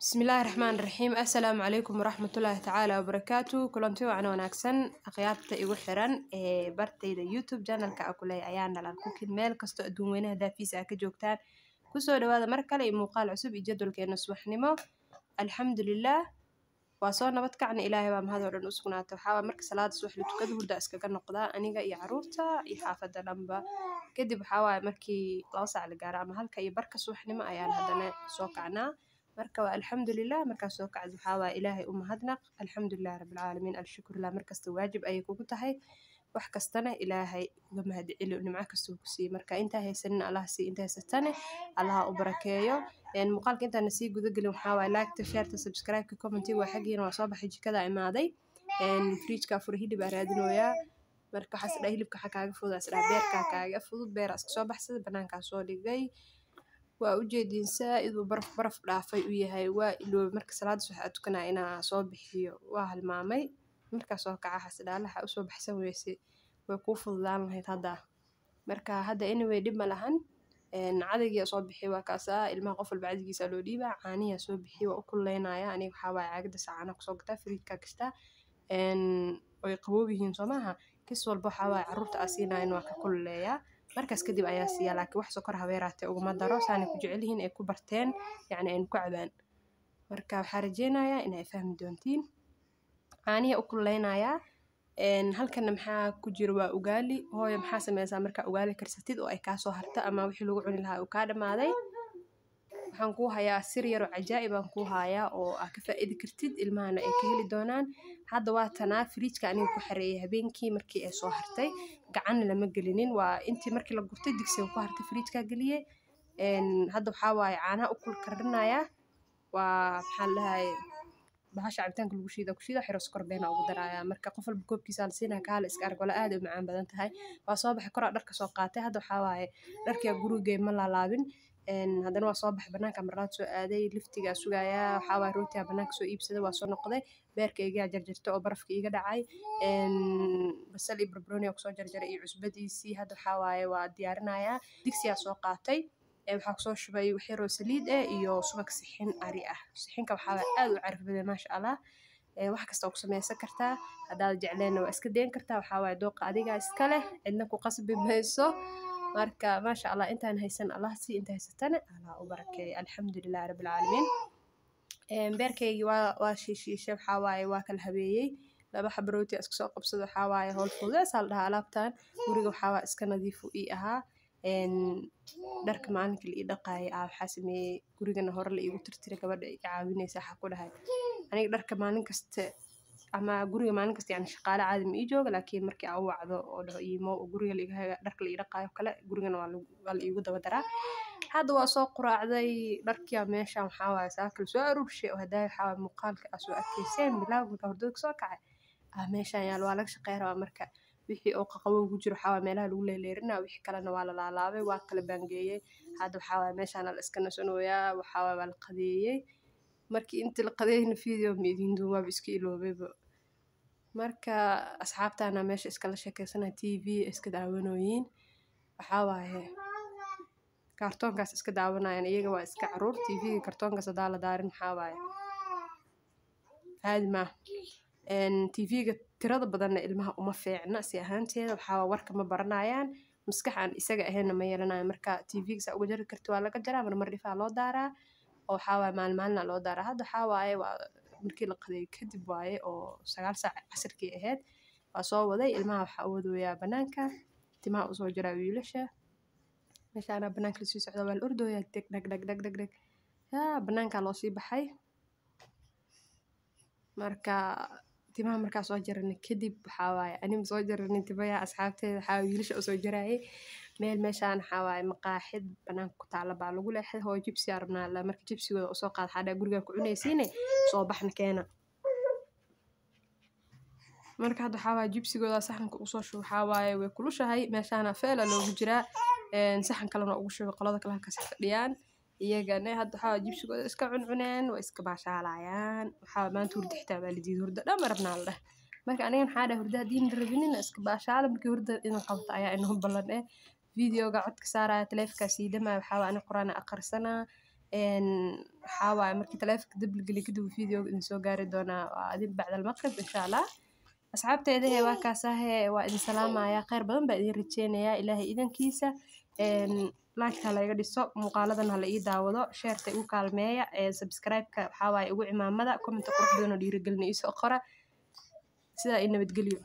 بسم الله الرحمن الرحيم. السلام عليكم ورحمة الله تعالى وبركاته. كلنتي وعنا وناكسن أخيارتا إيغو حيران bartayda YouTube channelka aan ku leeyahay ayaan dhalan cooking meel kasto adduun weynaha daafiisa ka joogtaan kusoo dhawaada mar kale iyo muuqaal cusub iyo jadwalkeena subaxnimo. alxamdulillaah waa soo nabad kacna ilaahay baa mahad oo dhan u sugnaatay. waxaa marka salaada subax la tukado hurda iskaga noqdaa aniga iyo caruurta iyo xaafadda dhanba. kadib waxaa markii 2 saac la gaaro ama halka iyo barka subaxnimo ayaan haddana soo kacnaa. marka waa alxamdulillaah markaa soo kacdo waxaa ilaahay u mahadnaq. alxamdulillaah rabbil caalamiin alshukrulah markasta waajib ayay kugu tahay wax kastana ilaahay uga mahad celi nimco kasta ku siiyay. marka inta haysanin allah sii inta haysatane allah u barakeeyo. muuqaalka intaan sii guda galin waxaa like share subscribe comment waa xageena waa soo baxay jikada imaaday fridge-ka fur hilib aan raadinooyaa. marka waxaas dhaa hilibka waxa kaaga fudud asraa beerka kaaga fudud beer iska soo baxsada banaanka soo dhigay. waa u jeedin saaid uu baraf dhaafay u yahay waa iloob marka salaada subax tukanaa inaa soo bixiyo waa halmaamay. marka soo kaca xasdaalaha u soo baxsan weysay way ku fududaan lahayd hadda. marka hadda anyway dib ma lahan cadayga soo bixi waa kaasa ilmaha qof walba cadigiisa loo dhiibaa caaniya soo bixi waa u kulleynaya aniga waxa caagada saacana ku soo gataa fridge-ka kasta way qaboob yihiin Soomaha kis walba waxa caruurta asiinayna waa ka kulleeyaa. markaas kadib ayaa siiya laakiin wax sokor habeeraatay ugu daro saani ku jecel yihiin ay ku barteen yani ay ku cabaan. marka waxa rajeenayaa inay fahmi doontiin caaniya u kulleynaya. halkan maxaa ku jira waa ugali hooyo maxaa sameeysaa marka ugali karsatid oo ay ka soo harta ama wixii lagu cuni lahaa uu ka dhamaaday. waxaan ku hayaa sir yar oo cajaa'ib aan ku hayaa oo aad ka faa'iidi kartid ilmahana ay ka heli doonaan. hadda waa tanaa fridge-ka aniga ku xareeyay habeenkii markii ay soo hartay gacan lama gelinin waa intii markii la gurtay digsiga ku hartay fridge-ka galiyay. hadda waxa caanaha u kul karinaya waa maxaa lahaay bahasha cabitaanka lagu shiido ku shiido xiro sokor beena ugu daraaya. marka qof walba koobkiisa la siinaa kaala iska arag wala aad u macaan badan tahay. waa soo baxay kor dharka soo qaatay hadda waxa dharkii guriga ma laalaabin. haddana waa soo baxay banaanka marlaad soo aaday liftiga sugaya waxa rootiga banaanka soo iibsaday waa soo noqday beerkayga jarjartay oo barafka iga dhacay basal iyo barbarooni oo soo jarjaray iyo cusbadiisii. hadda waxa waa diyaarinaya digsiga soo qaatay waxaa soo shubay wixii roo saliid iyo subag sixin ari ah. sixinka waxa aad u caraf badan ma sha Allah wax kasta ku sameysan kartaa hadaad jecleen waa iska deen kartaa waxa dooqa adiga iska leh cidna ku qasbi mayso. marka ma sha Allah intaan haysan Allah si inta haysatana Allah u barakeeyo alxamdulillaah rabbil caalamiin. beerkaygi waa shiishay waxa waa kala habeeyay laba xab rooti iska soo qabsado waxa howl fududeys hal dhaha alaabtan guriga waxa iska nadiif u ahaa. dharka maalinka la dhaqaay waxa sameeyay gurigana hore la igu tirtiray gabadha ay caawinaysa waxa ku dhahay aniga dharka maalin kasta ama guriga maalin kasta yani shaqaale caadi ma jooga laakiin markii aan wacdo oo dhaho iimo guriga la dharka la dhaqaayo kale gurigana waa la igu daba daraa. hadda waa soo quraacday dharkii meeshan waxa saakal soo aruurshay oo haday waxa muuqaalka soo arkayseen bilawga hordooda soo kacay meeshan yaal waa laga shaqeeyaa. marka wixii oo qaqabow ku jiro waxa meelaha lagu leeleerinaa wixii kalena waa la laalaabay waa kala bangeeyay. hadda waxa meeshan la iska nasanooyaa waxa waa la qadeeyay markii inta la qadeeyna video ma idin duuba iska iloobayba. marka asxaabtana meesha iska la sheekaysanaa TV iska daawanooyin waxa kartoonkaas iska daawanayaan iyaga waa iska caruur TV kartoonkaas hadaa la daarin waxa aad ma TV-ga tirada badan ilmaha uma fiicna si ahaanteeda waxa warka ma baranayaan maskax aan isaga ahayn ma yeelanayaan. marka TV-ga sa uga jari karto waa laga jaraa mar dhifaa loo daaraa oo waxa maalmaalna loo daaraa. hadda waxa waa markii la qadeey kadib waaye oo 9 saac casirkii ahayd waa soo waday ilmaha waxa uu wadooyaa banaanka timaha u soo jaraa wiilasha meeshaan banaanka la sii socdo waa la ordooyaa dag banaanka loo sii baxay. marka timaha markaa soo jarnay kadib waxa anima soo jarnay timaha asxaabteeda waxa wiilasha soo jaraayay meel meeshaan waxa maqaaxid banaanka ku taala baa lagu leexday hoo jibsi arabnaa la markii jibsigooda soo qaad xada guriga ku cunaysiinay soo baxna keena. marka hadda waxa jibsigooda saxanka u soo shubo waxa way kulushahay meeshaan feela loogu jiraa saxan kalena ugu shubo qolada kale halkaas fadhiyaan iyagana hadda waxa jibsigooda iska cuncuneen waa iska baashaalayaan waxa maanta hurda xitaa baa la diiday hurda dhamar rabnaa la. marka aniga waxa dhahay hurda diin rabinin iska baashaala markii hurda in qabta ayaa inoo ballan videoga codka saaraya taleefanka siidama waxa ana quraan akhrisana حاوي مركي تلافك دبل قلي كده فيديو إن سو قاري دونا وأدين بعد المغرب إن شاء الله أصحابتي إذا واكاساه وإن سلام يا خير بدن بأدين رجينا يا إلهي إذن كيسة لايك هلا يقدر يسوق مقالة هلا يداوضو شيرتي وكالمية سبسكرايب كحاوي وعمامة كومنت قرح بدون دير قلني يسوق قرا سيدا إنه بتقليو